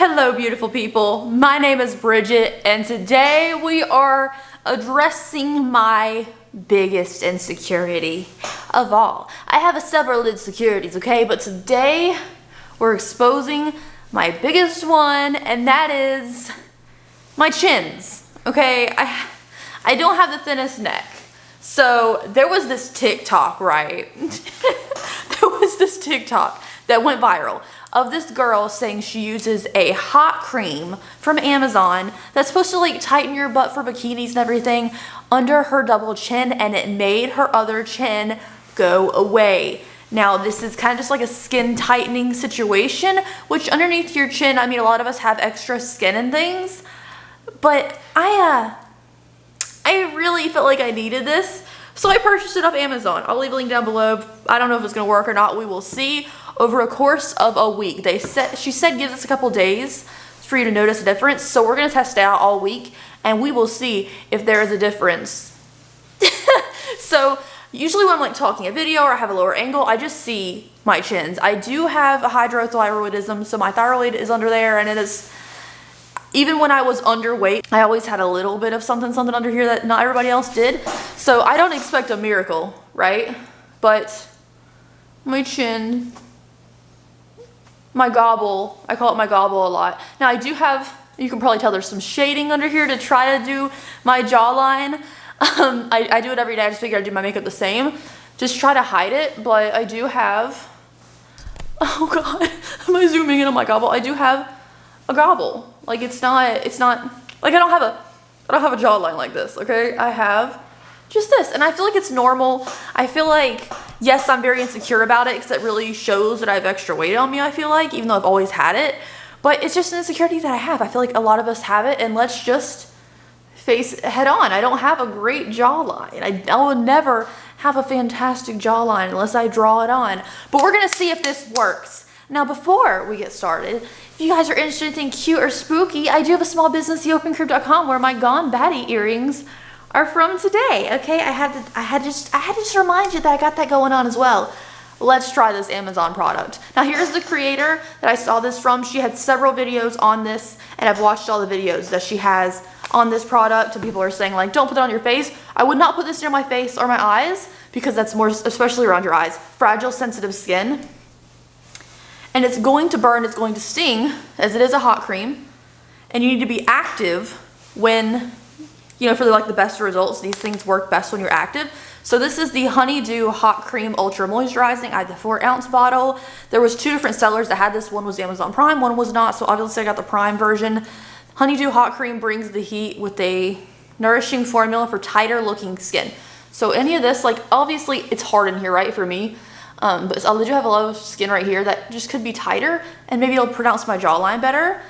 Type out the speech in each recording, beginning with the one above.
Hello beautiful people, my name is Bridget and today we are addressing my biggest insecurity of all. I have several insecurities, okay, but today we're exposing my biggest one, and that is my chins, okay? I don't have the thinnest neck. So there was this TikTok, right? There was this TikTok that went viral of this girl saying she uses a hot cream from Amazon that's supposed to like tighten your butt for bikinis and everything under her double chin, and it made her other chin go away. Now this is kind of just like a skin tightening situation, which underneath your chin, I mean, a lot of us have extra skin and things, but I really felt like I needed this. So I purchased it off Amazon. I'll leave a link down below. I don't know if it's gonna work or not. We will see over a course of a week. She said give us a couple days for you to notice a difference. So we're gonna test it out all week and we will see if there is a difference. So usually when I'm like talking a video or I have a lower angle, I just see my chins. I do have a hydrothyroidism, so my thyroid is under there, and it is, even when I was underweight, I always had a little bit of something under here that not everybody else did. So I don't expect a miracle, right? But my chin, my gobble, I call it my gobble a lot. Now I do have, you can probably tell there's some shading under here to try to do my jawline. I do it every day. I just figure I'd do my makeup the same. Just try to hide it, but I do have, oh God, am I zooming in on my gobble? I do have a gobble. Like it's not like I don't have a jawline like this, okay? I have just this, and I feel like it's normal. I feel like, yes, I'm very insecure about it because it really shows that I have extra weight on me, I feel like, even though I've always had it, but it's just an insecurity that I have. I feel like a lot of us have it, and let's just face it head on. I don't have a great jawline. I will never have a fantastic jawline unless I draw it on, but we're gonna see if this works. Now, before we get started, if you guys are interested in anything cute or spooky, I do have a small business, theopencrib.com, where my Gone Baddie earrings are from today. Okay, I had to just remind you that I got that going on as well. Let's try this Amazon product. Now, here's the creator that I saw this from. She had several videos on this, and I've watched all the videos that she has on this product, and people are saying like, don't put it on your face. I would not put this near my face or my eyes because that's more, especially around your eyes, fragile, sensitive skin. And it's going to burn, it's going to sting, as it is a hot cream. And you need to be active when, you know, for like the best results. These things work best when you're active. So this is the Honeydew Hot Cream Ultra Moisturizing. I had the 4-ounce bottle. There was 2 different sellers that had this. One was Amazon Prime, one was not. So obviously I got the Prime version. Honeydew Hot Cream brings the heat with a nourishing formula for tighter looking skin. So any of this, like obviously it's hard in here, right, for me. But I do have a lot of skin right here that just could be tighter, and maybe it'll pronounce my jawline better.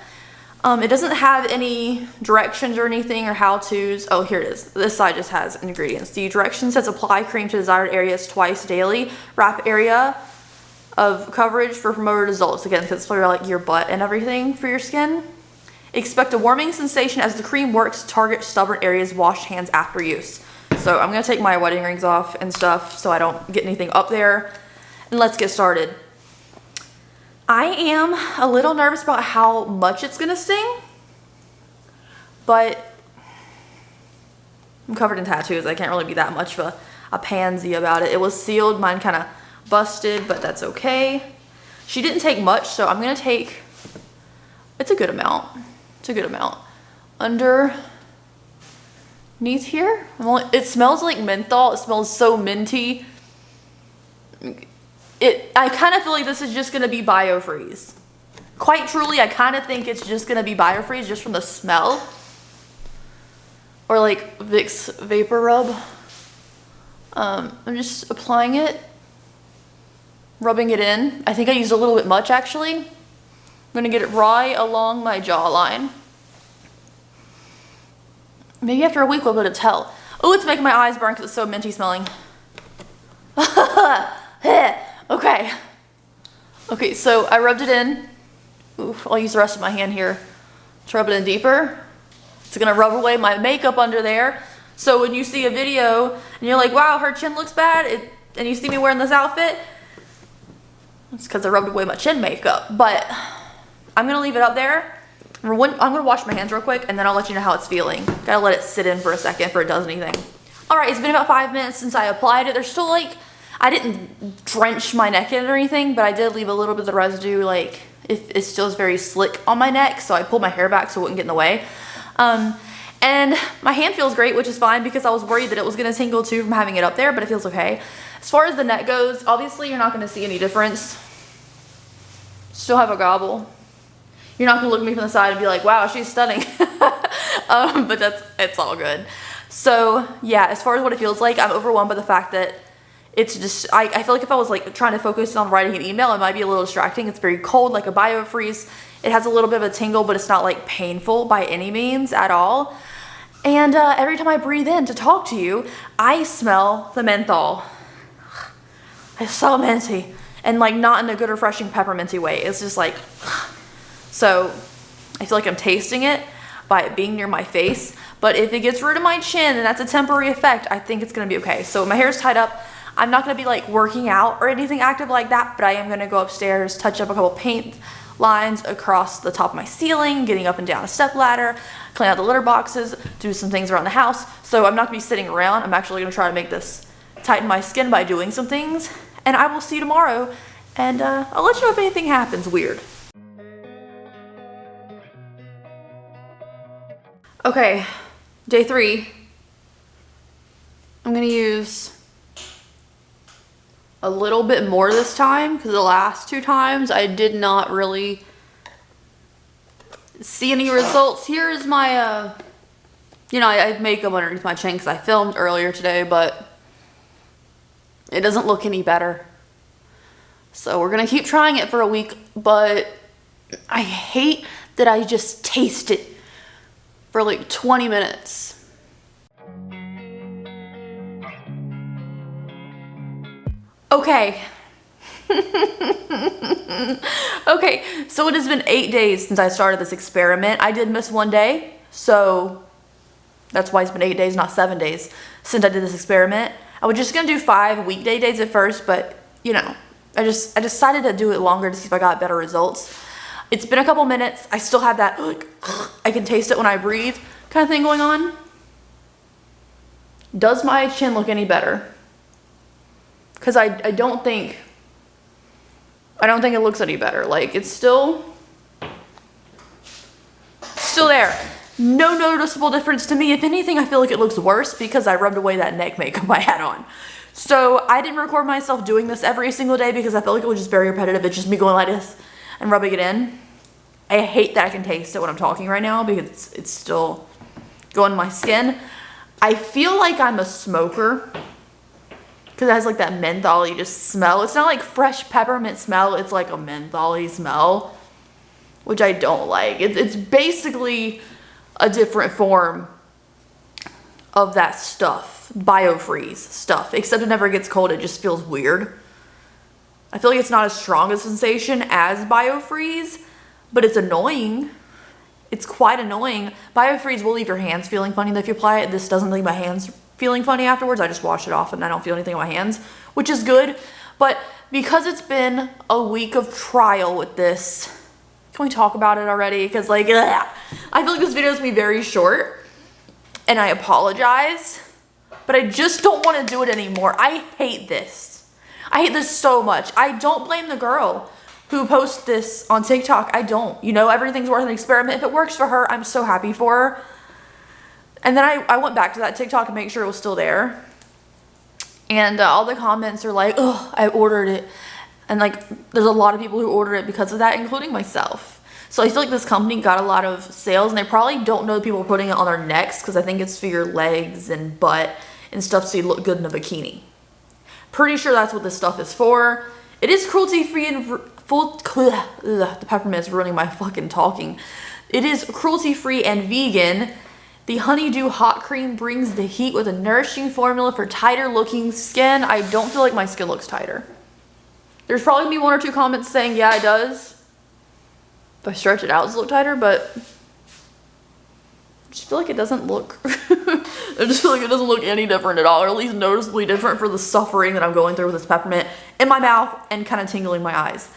It doesn't have any directions or anything or how-tos. Oh, here it is. This side just has ingredients. The direction says apply cream to desired areas twice daily. Wrap area of coverage for promoted results. Again, because it's for like your butt and everything for your skin. Expect a warming sensation as the cream works to target stubborn areas. Wash hands after use. So I'm going to take my wedding rings off and stuff so I don't get anything up there. And let's get started. I am a little nervous about how much it's gonna sting, but I'm covered in tattoos. I can't really be that much of a pansy about it. It was sealed, mine kind of busted, but that's okay. She didn't take much, so I'm gonna take, it's a good amount. It's a good amount. Underneath here, it smells like menthol. It smells so minty. I kind of feel like this is just going to be biofreeze. Quite truly, I kind of think it's just going to be biofreeze just from the smell. Or like Vicks Vapor Rub. I'm just applying it. Rubbing it in. I think I used a little bit much actually. I'm going to get it right along my jawline. Maybe after a week we'll be able to tell. Oh, it's making my eyes burn because it's so minty smelling. Okay. Okay, so I rubbed it in. Oof, I'll use the rest of my hand here to rub it in deeper. It's gonna rub away my makeup under there. So when you see a video and you're like, wow, her chin looks bad, and you see me wearing this outfit, it's because I rubbed away my chin makeup. But I'm gonna leave it up there I'm gonna wash my hands real quick and then I'll let you know how it's feeling. Gotta let it sit in for a second before it does anything. All right, it's been about 5 minutes since I applied it. There's still like, I didn't drench my neck in it or anything, but I did leave a little bit of the residue, like it still is very slick on my neck, so I pulled my hair back so it wouldn't get in the way. And my hand feels great, which is fine because I was worried that it was gonna tingle too from having it up there, but it feels okay. As far as the neck goes, obviously you're not gonna see any difference. Still have a gobble. You're not gonna look at me from the side and be like, wow, she's stunning. But it's all good. So yeah, as far as what it feels like, I'm overwhelmed by the fact that it's just, I feel like if I was like trying to focus on writing an email, it might be a little distracting. It's very cold, like a biofreeze. It has a little bit of a tingle, but it's not like painful by any means at all. And every time I breathe in to talk to you, I smell the menthol. It's so minty. And like not in a good, refreshing, pepperminty way. It's just like, so I feel like I'm tasting it by it being near my face. But if it gets rid of my chin and that's a temporary effect, I think it's gonna be okay. So my hair's tied up. I'm not gonna be like working out or anything active like that, but I am gonna go upstairs, touch up a couple paint lines across the top of my ceiling, getting up and down a step ladder, clean out the litter boxes, do some things around the house. So I'm not gonna be sitting around. I'm actually gonna try to make this tighten my skin by doing some things. And I will see you tomorrow, and I'll let you know if anything happens weird. Okay, day 3. I'm gonna use a little bit more this time because the last 2 times I did not really see any results. Here's my, you know, I have makeup underneath my chin because I filmed earlier today, but it doesn't look any better. So we're gonna keep trying it for a week, but I hate that I just taste it for like 20 minutes. Okay. Okay, so it has been 8 days since I started this experiment. I did miss 1 day, so that's why it's been 8 days, not 7 days since I did this experiment. I was just gonna do 5 weekday days at first, but you know, I decided to do it longer to see if I got better results. It's been a couple minutes. I still have that, like, I can taste it when I breathe kind of thing going on. Does my chin look any better? Because I don't think it looks any better. Like, it's still there. No noticeable difference to me. If anything, I feel like it looks worse because I rubbed away that neck makeup I had on. So I didn't record myself doing this every single day because I felt like it was just very repetitive. It's just me going like this and rubbing it in. I hate that I can taste it when I'm talking right now because it's still going in my skin. I feel like I'm a smoker because it has like that mentholy just smell. It's not like fresh peppermint smell. It's like a mentholy smell, which I don't like. It's basically a different form of that stuff, biofreeze stuff, except it never gets cold. It just feels weird. I feel like it's not as strong a sensation as biofreeze, but it's annoying. It's quite annoying. Biofreeze will leave your hands feeling funny if you apply it. This doesn't leave my hands feeling funny afterwards. I just wash it off and I don't feel anything in my hands, which is good. But because it's been a week of trial with this, can we talk about it already? Because like, ugh, I feel like this video is gonna be very short and I apologize, but I just don't want to do it anymore. I hate this. I hate this so much. I don't blame the girl who posts this on TikTok. I don't. You know, everything's worth an experiment. If it works for her, I'm so happy for her. And then I went back to that TikTok and make sure it was still there. And all the comments are like, oh, I ordered it. And like, there's a lot of people who ordered it because of that, including myself. So I feel like this company got a lot of sales and they probably don't know people putting it on their necks because I think it's for your legs and butt and stuff so you look good in a bikini. Pretty sure that's what this stuff is for. It is cruelty-free and the peppermint is ruining my fucking talking. It is cruelty-free and vegan. The honeydew hot cream brings the heat with a nourishing formula for tighter looking skin. I don't feel like my skin looks tighter. There's probably gonna be 1 or 2 comments saying, yeah, it does. If I stretch it out, it's a little tighter, but I just feel like it doesn't look, I just feel like it doesn't look any different at all, or at least noticeably different for the suffering that I'm going through with this peppermint in my mouth and kind of tingling my eyes.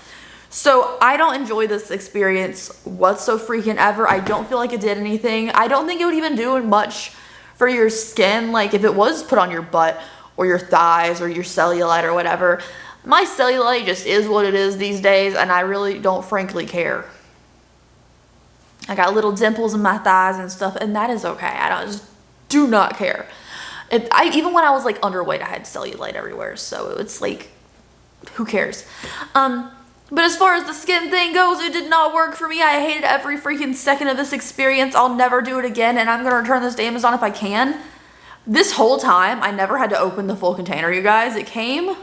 So I don't enjoy this experience whatsoever freaking ever. I don't feel like it did anything. I don't think it would even do much for your skin. Like if it was put on your butt or your thighs or your cellulite or whatever. My cellulite just is what it is these days, and I really don't frankly care. I got little dimples in my thighs and stuff, and that is okay. I just do not care. Even when I was like underweight, I had cellulite everywhere, so it's like, who cares? But as far as the skin thing goes, it did not work for me. I hated every freaking second of this experience. I'll never do it again, and I'm gonna return this to Amazon if I can. This whole time, I never had to open the full container, you guys. It came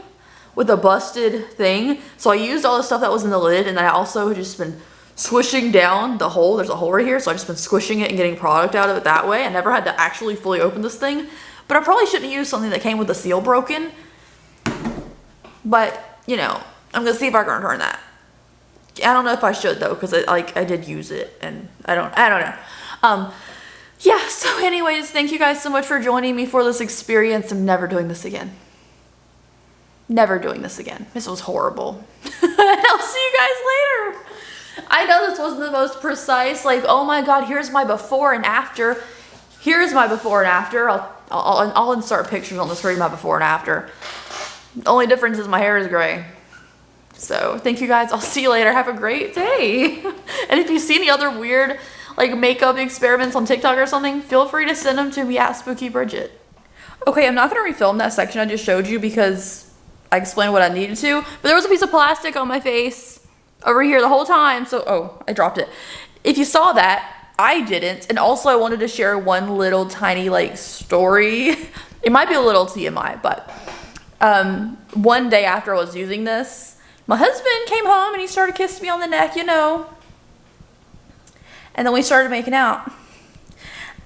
with a busted thing, so I used all the stuff that was in the lid, and then I also just been squishing down the hole. There's a hole right here, so I've just been squishing it and getting product out of it that way. I never had to actually fully open this thing, but I probably shouldn't use something that came with the seal broken. But, you know, I'm gonna see if I can return that. I don't know if I should though, because I did use it, and I don't know. Yeah, so anyways, thank you guys so much for joining me for this experience. I'm never doing this again. Never doing this again. This was horrible. And I'll see you guys later. I know this wasn't the most precise, like, oh my god, here's my before and after. Here's my before and after. I'll insert pictures on the screen, my before and after. The only difference is my hair is gray. So thank you guys. I'll see you later. Have a great day. And if you see any other weird like makeup experiments on TikTok or something, feel free to send them to me at Spooky Bridget. Okay, I'm not going to refilm that section I just showed you because I explained what I needed to. But there was a piece of plastic on my face over here the whole time. So, oh, I dropped it. If you saw that, I didn't. And also I wanted to share one little tiny like story. It might be a little TMI, but one day after I was using this, my husband came home and he started kissing me on the neck, you know. And then we started making out.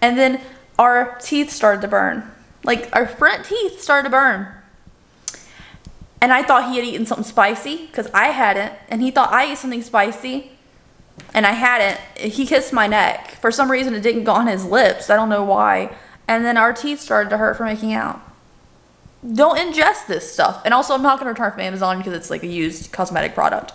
And then our teeth started to burn. Like our front teeth started to burn. And I thought he had eaten something spicy because I hadn't. And he thought I ate something spicy and I hadn't. He kissed my neck. For some reason it didn't go on his lips. I don't know why. And then our teeth started to hurt from making out. Don't ingest this stuff. And also I'm not going to return from Amazon because it's like a used cosmetic product.